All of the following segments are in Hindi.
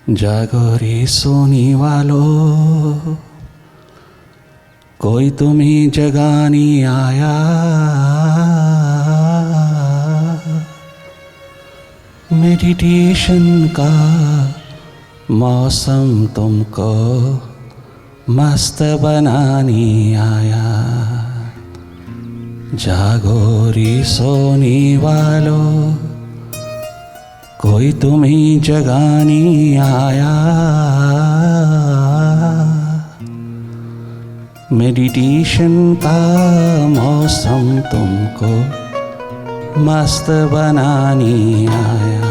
जागो रे सोने वालों, कोई तुम्हें जगाने आया। मेडिटेशन का मौसम तुमको मस्त बनाने आया। जागो रे सोने वालों, कोई तुम्हें जगाने आया। मेडिटेशन का मौसम तुमको मस्त बनाने आया।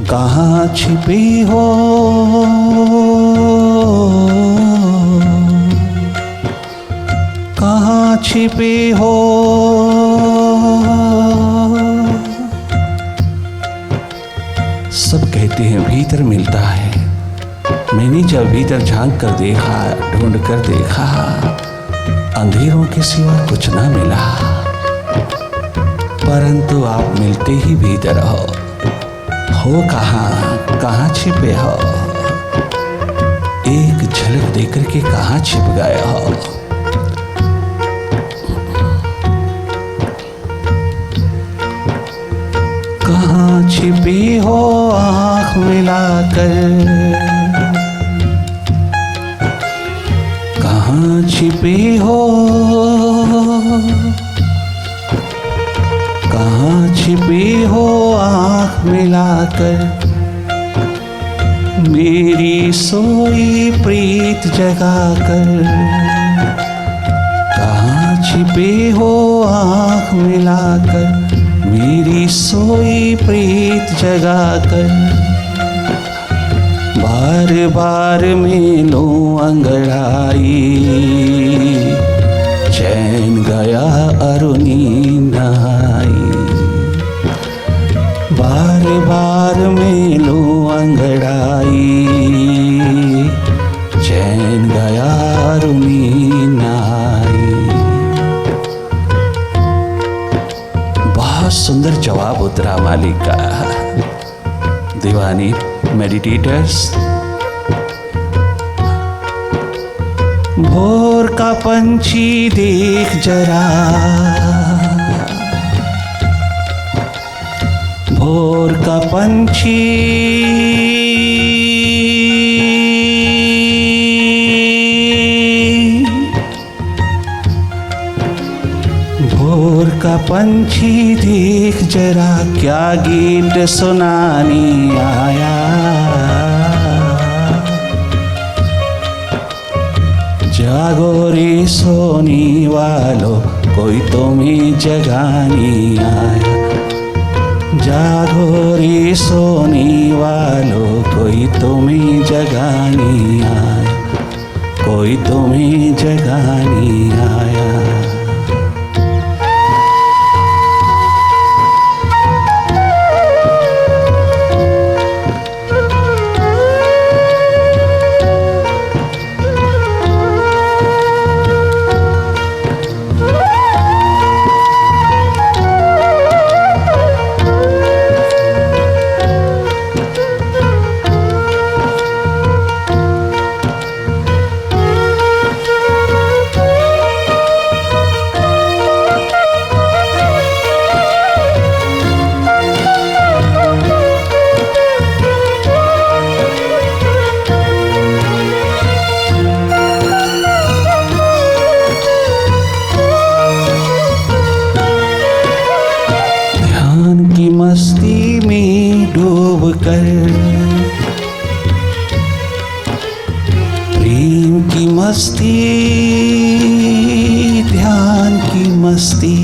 कहाँ छिपे हो, कहाँ छिपे हो। सब कहते हैं भीतर मिलता है। मैंने जब भीतर झांक कर देखा, ढूंढ कर देखा, अंधेरों के सिवा कुछ ना मिला। परंतु आप मिलते ही भीतर हो कहाँ, कहाँ छिपे हो। एक झलक देकर के कहाँ छिप गए हो। कहाँ छिपे हो आँख मिलाकर, कहाँ छिपे हो, कहाँ छिपे हो आँख मिलाकर। मेरी सोई प्रीत जगाकर, कहाँ छिपे हो आँख मिलाकर। मेरी सोई प्रीत जगाकर। बार बार में लो अंगड़ाई, चैन गया अरुणीन आई। बार बार में लो अंगड़ाई, चैन गया अरुणीन आई। बहुत सुंदर जवाब उतरा मालिक का। दीवानी मेडिटेटर्स, भोर का पंछी देख जरा, भोर का पंछी, भोर का पंछी देख जरा, क्या गीत सुनाने आया। जागो रे सोने वालों, कोई तुम्हें जगाने आया। जागो रे सोने वालों, कोई तुम्हें जगाने आया, कोई तुम्हें जगाने आया। मस्ती में डूब कर, प्रेम की मस्ती, ध्यान की मस्ती,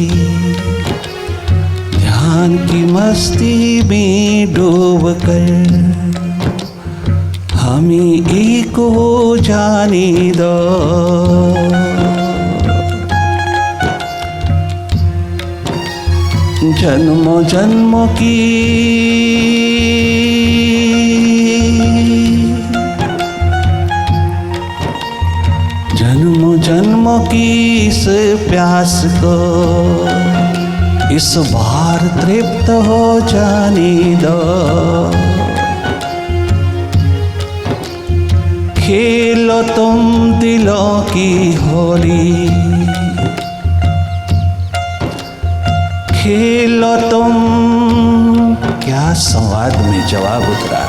ध्यान की मस्ती में डूब कर हमें एक हो जाने दो। जन्मों जन्मों की जन्मों जन्मों की इस प्यास को इस बार तृप्त हो जाने दो। खेलो तुम दिलों की होली, खेलो तुम। क्या संवाद में जवाब उतरा।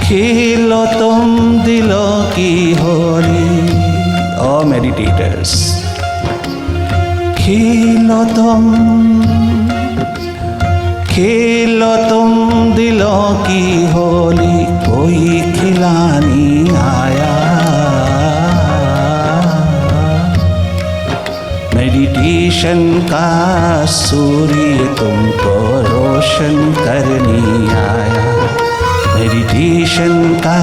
खेलो तुम दिलों की होली। ओ मेडिटेटर्स, खेलो तुम, खेलो तुम दिलों की होली। कोई खिलाने आया। मेडिटेशन का सूर्य तुमको रोशन करने आया। मेडिटेशन का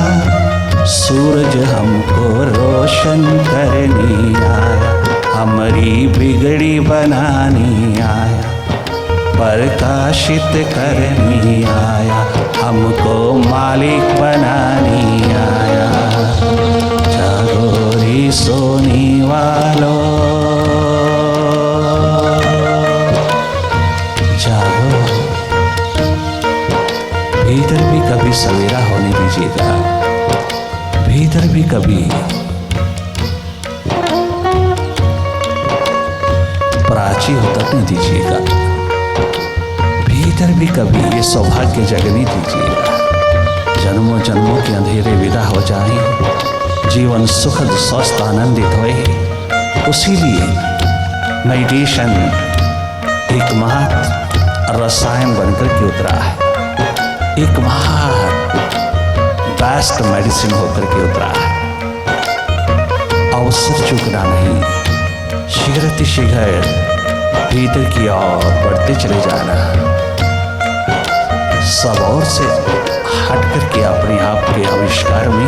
सूरज हमको रोशन करने आया। हमारी बिगड़ी बनाने आया, प्रकाशित करने आया, हमको मालिक बनाने आया। जागो रे सोने वालों, जागो। भीतर भी कभी सवेरा होने दीजिएगा, भीतर भी कभी प्राची उतरने दीजिएगा, भीतर भी कभी ये सौभाग्य जगने दीजिएगा। जन्मों जन्मों के अंधेरे विदा हो जाएं, जीवन सुखद स्वस्थ आनंदित होए। उसी लिए मेडिटेशन एक महत् रसायन बनकर के उतरा है, एक महत् बेस्ट मेडिसिन होकर के उतरा है। अवसर चूकना नहीं, शीघ्र भीतर की ओर बढ़ते चले जाना। सब ओर से हट करके अपने आप के आविष्कार में,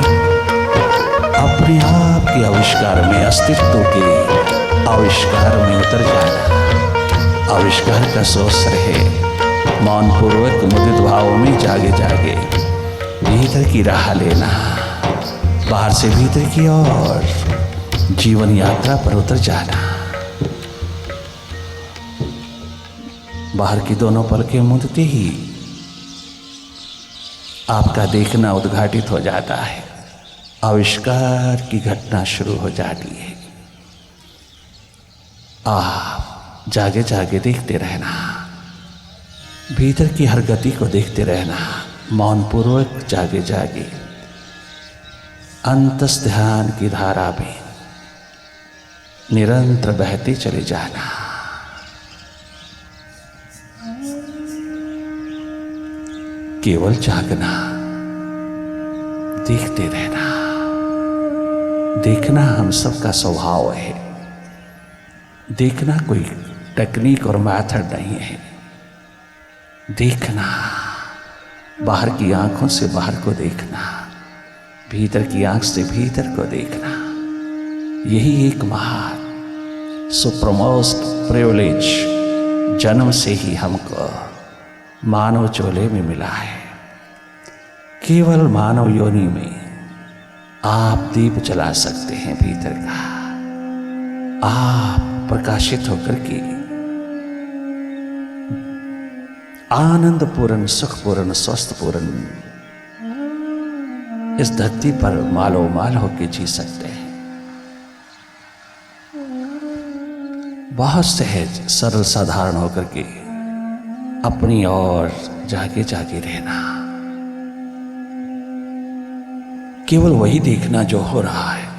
अपने आप के आविष्कार में, अस्तित्व के आविष्कार में उतर जाना। आविष्कार का सोच रहे, मौन पूर्वक मुदित भाव में जागे जागे भीतर की राह लेना। बाहर से भीतर की ओर जीवन यात्रा पर उतर जाना। बाहर की दोनों पलकें मूंदते ही आपका देखना उद्घाटित हो जाता है, आविष्कार की घटना शुरू हो जाती है। आप जागे जागे देखते रहना, भीतर की हर गति को देखते रहना, मौन पूर्वक जागे जागे अंतस ध्यान की धारा में निरंतर बहते चले जाना। केवल जागना, देखते रहना। देखना हम सबका स्वभाव है, देखना कोई टेक्निक और मेथड नहीं है। देखना, बाहर की आंखों से बाहर को देखना, भीतर की आंख से भीतर को देखना। यही एक महान सुप्रमोस्ट प्रिविलेज जन्म से ही हमको मानव चोले में मिला है। केवल मानव योनि में आप दीप जला सकते हैं भीतर का। आप प्रकाशित होकर के आनंदपूर्ण, सुखपूर्ण, स्वस्थपूर्ण इस धरती पर मालो माल होकर जी सकते हैं। बहुत सहज, सरल, साधारण होकर के अपनी ओर जागे जागे रहना। केवल वही देखना जो हो रहा है।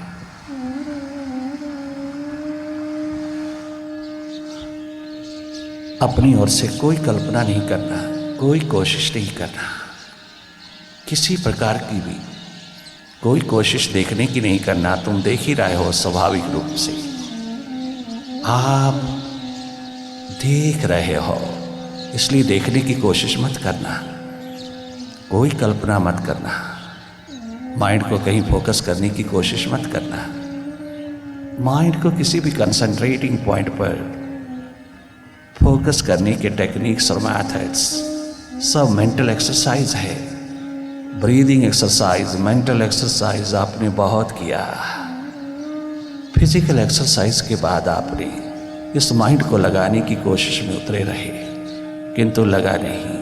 अपनी ओर से कोई कल्पना नहीं करना, कोई कोशिश नहीं करना, किसी प्रकार की भी कोई कोशिश देखने की नहीं करना। तुम देख ही रहे हो स्वाभाविक रूप से, आप देख रहे हो, इसलिए देखने की कोशिश मत करना। कोई कल्पना मत करना, माइंड को कहीं फोकस करने की कोशिश मत करना। माइंड को किसी भी कंसंट्रेटिंग पॉइंट पर फोकस करने के टेक्निक्स और मैथड्स सब मेंटल एक्सरसाइज है। ब्रीदिंग एक्सरसाइज, मेंटल एक्सरसाइज आपने बहुत किया। फिजिकल एक्सरसाइज के बाद आपने इस माइंड को लगाने की कोशिश में उतरे रहे, किंतु लगा नहीं।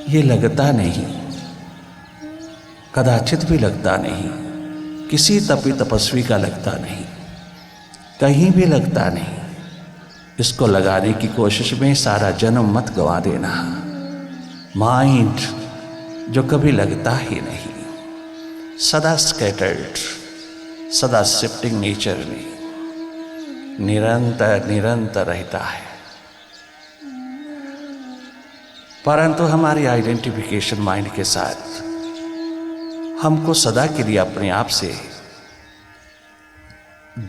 ये लगता नहीं, कदाचित भी लगता नहीं, किसी तपस्वी का लगता नहीं, कहीं भी लगता नहीं। इसको लगाने की कोशिश में सारा जन्म मत गंवा देना। माइंड जो कभी लगता ही नहीं, सदा स्कैटर्ड, सदा शिफ्टिंग नेचर में निरंतर निरंतर रहता है। परंतु हमारी आइडेंटिफिकेशन माइंड के साथ हमको सदा के लिए अपने आप से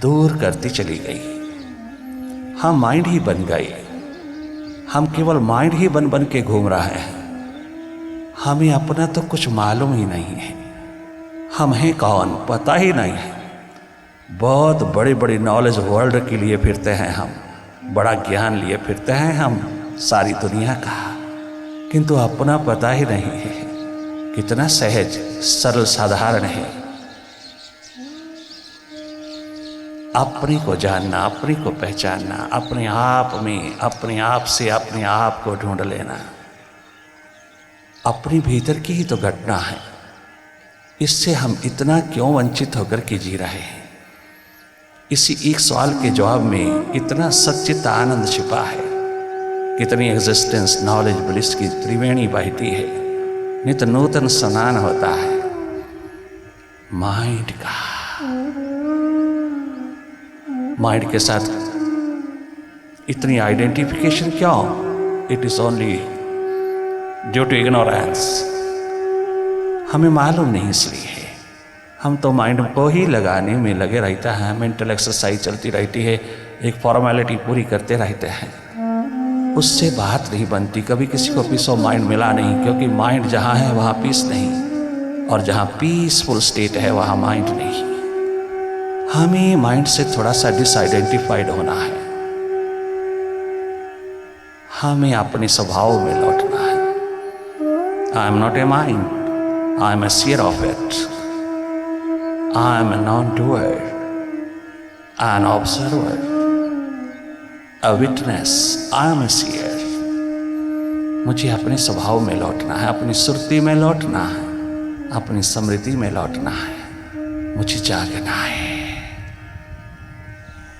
दूर करती चली गई। हम माइंड ही बन गए, हम केवल माइंड ही बन बन के घूम रहे हैं। हमें अपना तो कुछ मालूम ही नहीं है, हम हैं कौन पता ही नहीं है। बहुत बड़ी बड़ी नॉलेज वर्ल्ड के लिए फिरते हैं हम, बड़ा ज्ञान लिए फिरते हैं हम सारी दुनिया का, किंतु अपना पता ही नहीं है। कितना सहज सरल साधारण है अपने को जानना, अपने को पहचानना, अपने आप में अपने आप से अपने आप को ढूंढ लेना। अपने भीतर की ही तो घटना है, इससे हम इतना क्यों वंचित होकर के जी रहे हैं। इसी एक सवाल के जवाब में इतना सच्चित आनंद छिपा है। कितनी एग्जिस्टेंस नॉलेज ब्लिस की त्रिवेणी बहती है, नित नूतन स्नान होता है माइंड का। माइंड के साथ इतनी आइडेंटिफिकेशन क्यों? It is only due to ignorance. हमें मालूम नहीं इसलिए है। हम तो माइंड को ही लगाने में लगे रहता है, मेंटल एक्सरसाइज चलती रहती है, एक फॉर्मेलिटी पूरी करते रहते हैं, उससे बात नहीं बनती। कभी किसी को पीस ऑफ माइंड मिला नहीं, क्योंकि माइंड जहाँ है वहाँ पीस नहीं, और जहाँ पीसफुल स्टेट है वहाँ माइंड नहीं। हमें माइंड से थोड़ा सा डिसआइडेंटिफाइड होना है, हमें अपने स्वभाव में लौटना है। I am not a mind, I am a seer of it, I am a non doer, an observer, a witness, I am a seer। मुझे अपने स्वभाव में लौटना है, अपनी सुरती में लौटना है, अपनी स्मृति में लौटना है। मुझे जागना है।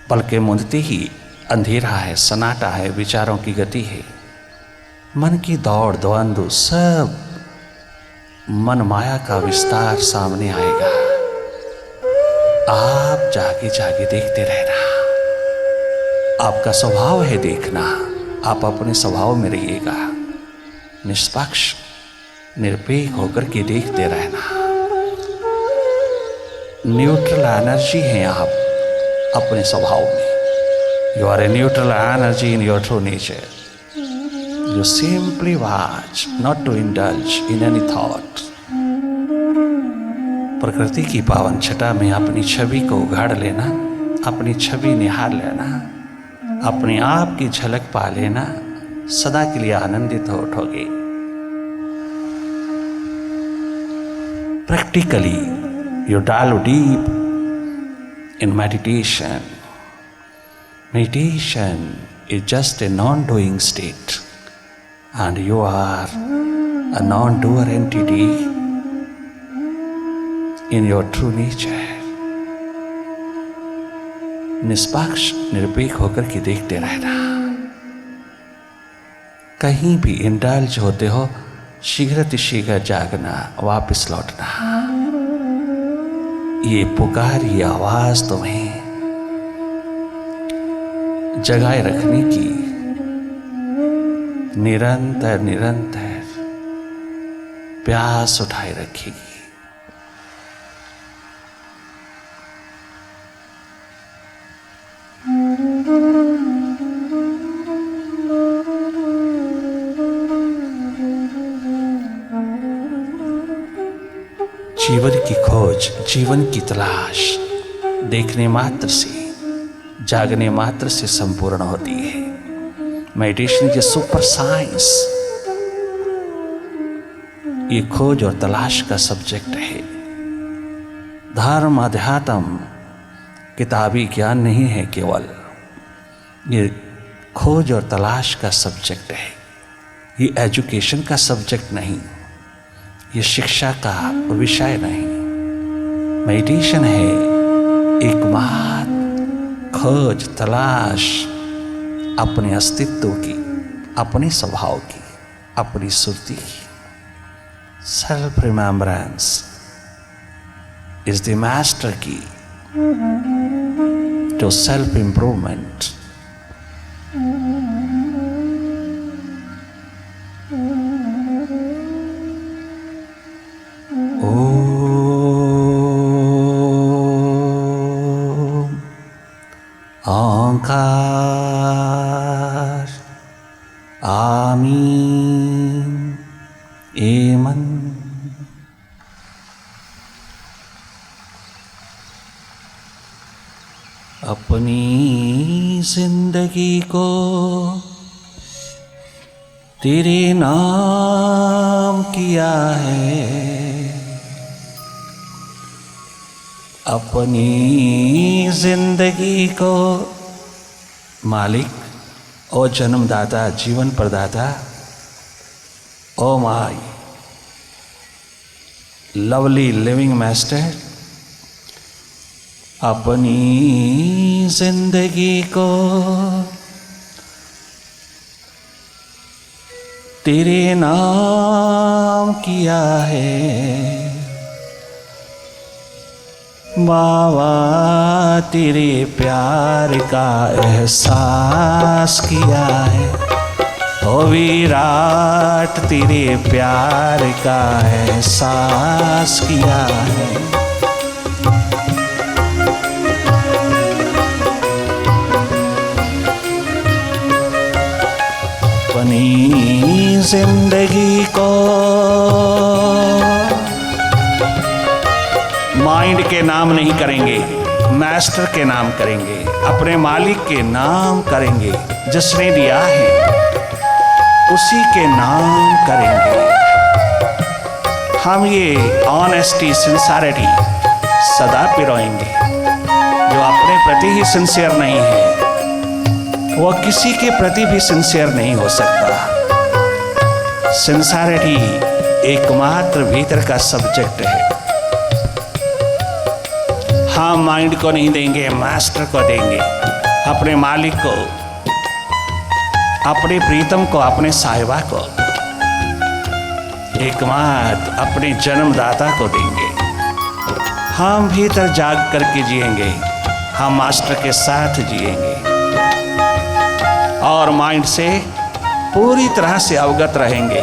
पलके मूंदते ही अंधेरा है, सन्नाटा है, विचारों की गति है, मन की दौड़ द्वंद्व सब मन माया का विस्तार सामने आएगा। आप जागे जागे देखते रहना। आपका स्वभाव है देखना, आप अपने स्वभाव में रहिएगा, निष्पक्ष निरपेक्ष होकर के देखते रहना। न्यूट्रल एनर्जी हैं आप अपने स्वभाव में। You are a neutral energy in your true nature. You simply watch, not to indulge in any thought. प्रकृति की पावन छटा में अपनी छवि को उघाड़ लेना, अपनी छवि निहार लेना, अपने आप की झलक पा लेना, सदा के लिए आनंदित हो उठोगे। Practically you dive deep in meditation. Meditation is just a non-doing state, and you are a non-doer entity in your true nature। निष्पक्ष निरपेक्ष होकर के देखते रहना। कहीं भी इंडल्ज होते हो, शीघ्र जागना, वापस लौटना। ये पुकार, ये आवाज तुम्हें जगाए रखने की निरंतर निरंतर प्यास उठाए रखेगी। जीवन की खोज, जीवन की तलाश देखने मात्र से, जागने मात्र से संपूर्ण होती है। मेडिटेशन के सुपर साइंस ये खोज और तलाश का सब्जेक्ट है। धर्म अध्यात्म किताबी ज्ञान नहीं है, केवल ये खोज और तलाश का सब्जेक्ट है। ये एजुकेशन का सब्जेक्ट नहीं, ये शिक्षा का विषय नहीं। मेडिटेशन है एकमात्र खोज तलाश अपने अस्तित्व की, अपने स्वभाव की, अपनी सुरती की। Self remembrance is the master की टू सेल्फ इंप्रूवमेंट। ओंकार आमीन एमन। अपनी जिंदगी को तेरे नाम किया है, अपनी जिंदगी को मालिक ओ जन्मदाता, जीवन प्रदाता, oh my lovely living master, अपनी जिंदगी को तेरे नाम किया है, बाबा तेरे प्यार का एहसास किया है, ओ विराट तेरे प्यार का एहसास किया है। अपनी जिंदगी को माइंड के नाम नहीं करेंगे, मास्टर के नाम करेंगे, अपने मालिक के नाम करेंगे, जिसने दिया है उसी के नाम करेंगे। हम ये ऑनेस्टी, सिंसियरिटी सदा पिरोएंगे। जो अपने प्रति ही सिंसियर नहीं है, वो किसी के प्रति भी सिंसियर नहीं हो सकता। सिंसियरिटी एकमात्र भीतर का सब्जेक्ट है। हम माइंड को नहीं देंगे, मास्टर को देंगे, अपने मालिक को, अपने प्रीतम को, अपने साहिबा को, एकमात्र अपने जन्मदाता को देंगे। हम भीतर जाग करके जिएंगे, हम मास्टर के साथ जिएंगे और माइंड से पूरी तरह से अवगत रहेंगे,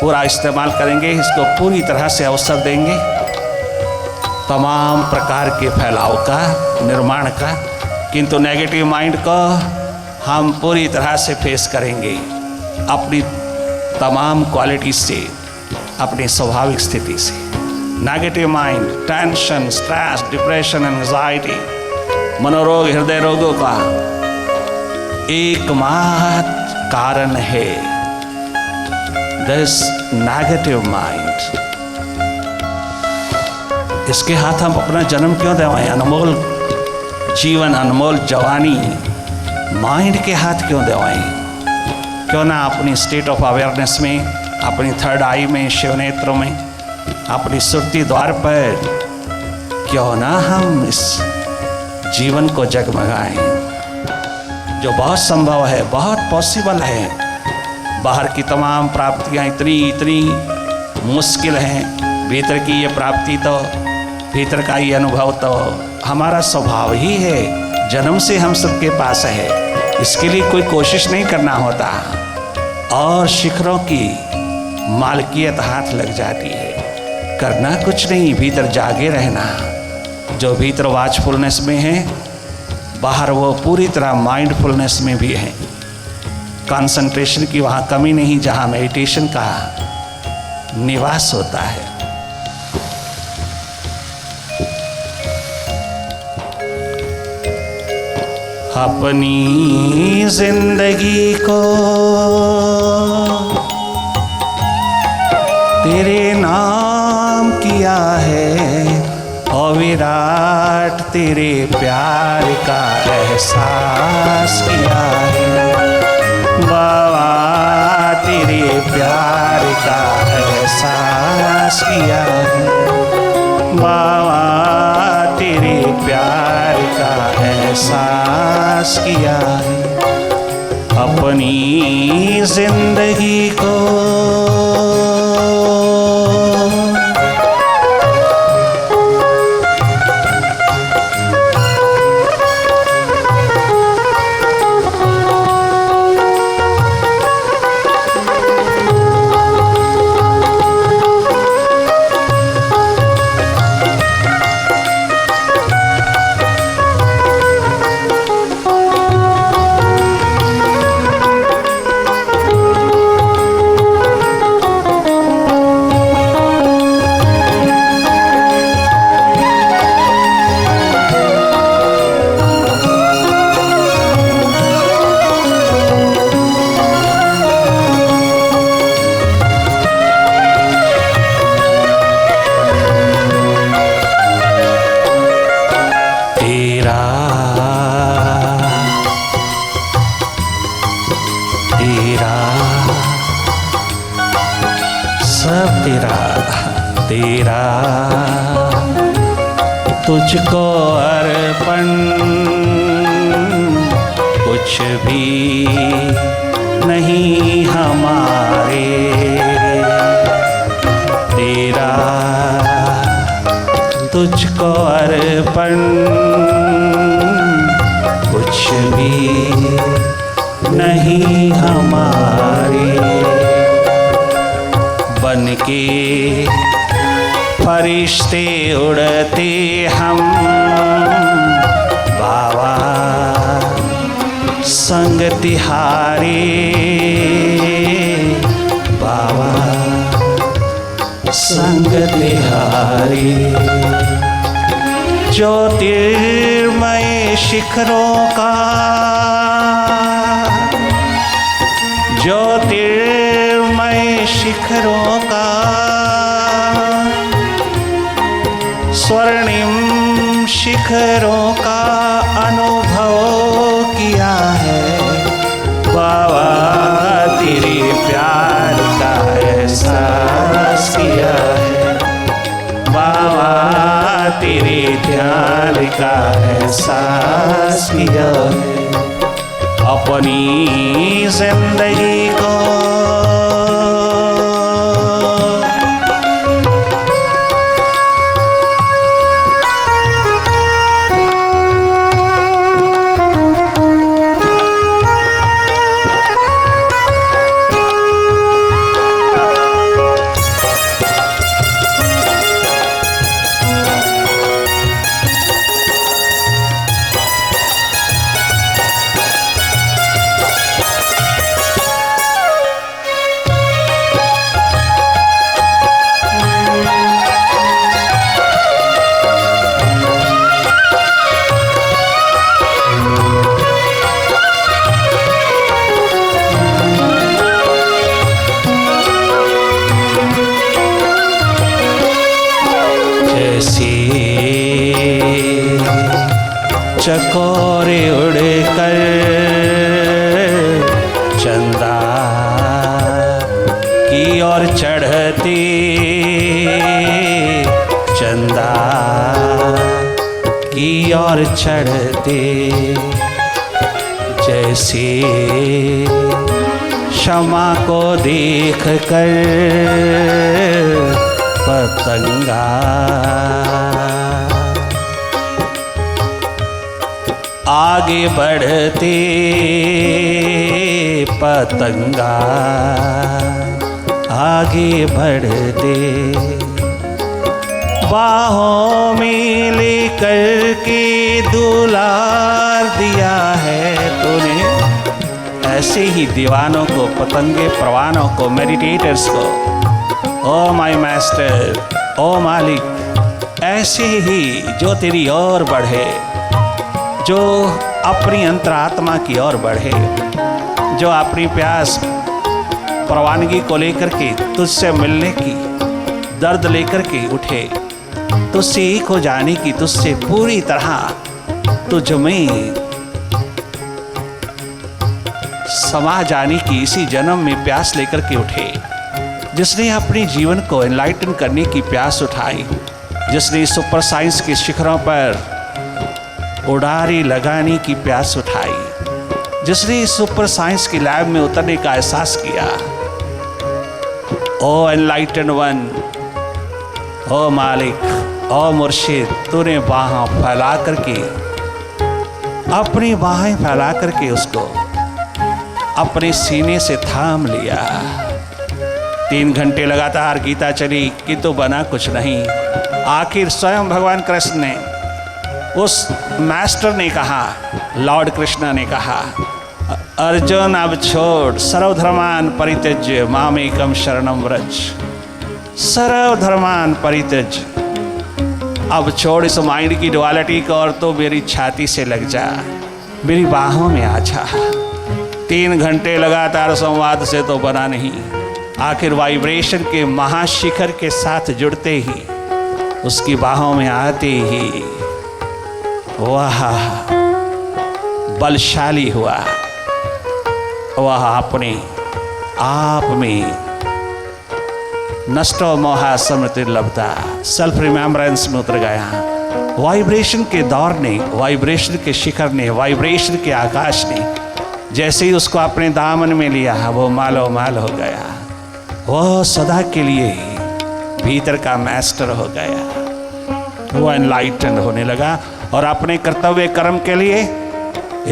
पूरा इस्तेमाल करेंगे, इसको पूरी तरह से अवसर देंगे तमाम प्रकार के फैलाव का, निर्माण का। किंतु नेगेटिव माइंड को हम पूरी तरह से फेस करेंगे अपनी तमाम क्वालिटी से, अपनी स्वाभाविक स्थिति से। Negative mind tension, stress, depression, anxiety, मनोरोग, हृदय रोगों का एकमात्र कारण है दिस नेगेटिव माइंड। इसके हाथ हम अपना जन्म क्यों देवाएं? अनमोल जीवन, अनमोल जवानी माइंड के हाथ क्यों देवाएं? क्यों ना अपनी स्टेट ऑफ अवेयरनेस में, अपनी थर्ड आई में, शिव नेत्रों में, अपनी सुरती द्वार पर क्यों ना हम इस जीवन को जगमगाएं, जो बहुत संभव है, बहुत पॉसिबल है। बाहर की तमाम प्राप्तियां इतनी मुश्किल हैं, भीतर की ये प्राप्ति तो, भीतर का ये अनुभव तो हमारा स्वभाव ही है, जन्म से हम सबके पास है। इसके लिए कोई कोशिश नहीं करना होता और शिखरों की मालकियत हाथ लग जाती है। करना कुछ नहीं, भीतर जागे रहना। जो भीतर वाचफुलनेस में है, बाहर वो पूरी तरह माइंडफुलनेस में भी है। कंसंट्रेशन की वहाँ कमी नहीं जहाँ मेडिटेशन का निवास होता है। अपनी जिंदगी को तेरे नाम किया है और विराट तेरे प्यार का एहसास किया है। बाबा तेरे प्यार का एहसास किया है। बाबा तेरे प्यार का एहसास किया है। अपनी जिंदगी को तेरा तुझको अर्पण, कुछ भी नहीं हमारे। तेरा तुझको अर्पण, कुछ भी नहीं हमारे। बन के फरिश्ते उड़ते हम बाबा संग तिहारे। बाबा संग तिहारे। ज्योतिर्मय शिखरों का, ज्योतिर्मय शिखरों का स्वर्णिम शिखरों का अनुभव किया है। बाबा तेरे प्यार का एहसास किया है। बाबा तेरे ध्यान का एहसास किया है। अपनी जिंदगी को चकोरे उड़कर चंदा की ओर चढ़ते, चंदा की ओर चढ़ते। जैसे शमा को देख कर पतंगा आगे बढ़ते, पतंगा आगे बढ़ते। बाहों में लेकर के दुलार दिया है तूने। ऐसे ही दीवानों को, पतंगे परवानों को, मेडिटेटर्स को, ओ माय मास्टर, ओ मालिक, ऐसे ही जो तेरी ओर बढ़े, जो अपनी अंतरात्मा की ओर बढ़े, जो अपनी प्यास परवानगी को लेकर के तुझसे मिलने की दर्द लेकर के उठे, तुझसे एक हो जाने की, तुझसे पूरी तरह तुझ में समा जाने की इसी जन्म में प्यास लेकर के उठे, जिसने अपने जीवन को एनलाइटन करने की प्यास उठाई, जिसने सुपर साइंस के शिखरों पर उड़ारी लगाने की प्यास उठाई, जिसने सुपर साइंस की लैब में उतरने का एहसास किया। ओ एनलाइटन वन, ओ मालिक, ओ मुर्शिद, तूने बाहें फैला करके, अपनी बाहें फैला करके उसको अपने सीने से थाम लिया। 3 घंटे लगातार गीता चली किंतु बना कुछ नहीं। आखिर स्वयं भगवान कृष्ण ने, उस मास्टर ने कहा, लॉर्ड कृष्ण ने कहा, अर्जुन अब छोड़, सर्वधर्मान परित्यज्य मामेकम शरणम व्रज। सर्वधर्मान परित्यज्य, अब छोड़ इस माइंड की डुअलिटी को और तो मेरी छाती से लग जा, मेरी बाहों में आ जा। 3 घंटे लगातार संवाद से तो बना नहीं। आखिर वाइब्रेशन के महाशिखर के साथ जुड़ते ही, उसकी बाहों में आते ही वह बलशाली हुआ, वह अपने आप में नष्टो मोहा स्मृति लब्धा, सेल्फ रिमेम्बरेंस में उतर गया। वाइब्रेशन के दौर ने, वाइब्रेशन के शिखर ने, वाइब्रेशन के आकाश ने जैसे ही उसको अपने दामन में लिया, वो मालो माल हो गया। वो सदा के लिए भीतर का मास्टर हो गया। वो एनलाइटन होने लगा और अपने कर्तव्य कर्म के लिए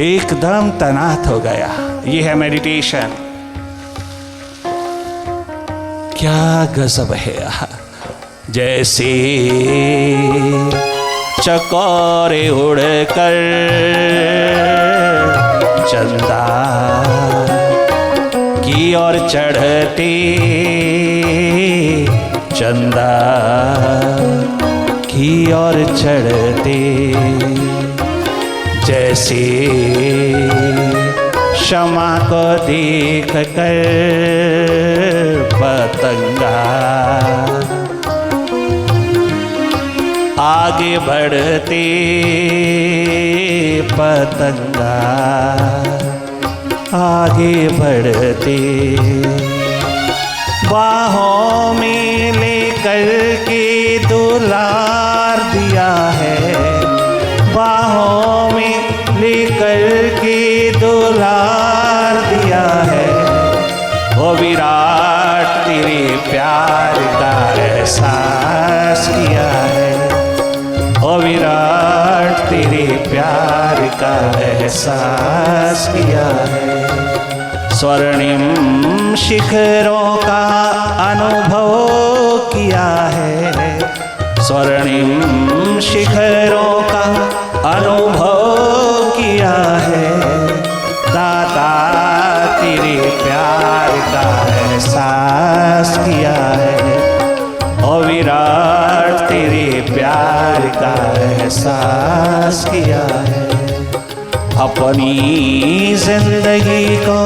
एकदम तैनात हो गया। ये है मेडिटेशन। क्या गजब है। जैसे चकोरे उड़कर चंदा की ओर चढ़ते, चंदा की ओर चढ़ते, जैसे क्षमा को देख कर पतंगा आगे बढ़ते, पतंगा आगे बढ़ते, बाहों में लेकर के दुलार दिया है, बाहों में लेकर के दुलार दिया है। वो विराट तेरे प्यार का एहसास किया है, ओ विराट तेरे प्यार का एहसास किया है। स्वर्णिम शिखरों का अनुभव किया है, स्वर्णिम शिखरों का अनुभव किया है। दाता तेरे प्यार का एहसास किया है, ओ विराट तेरे प्यार का एहसास किया है। अपनी जिंदगी को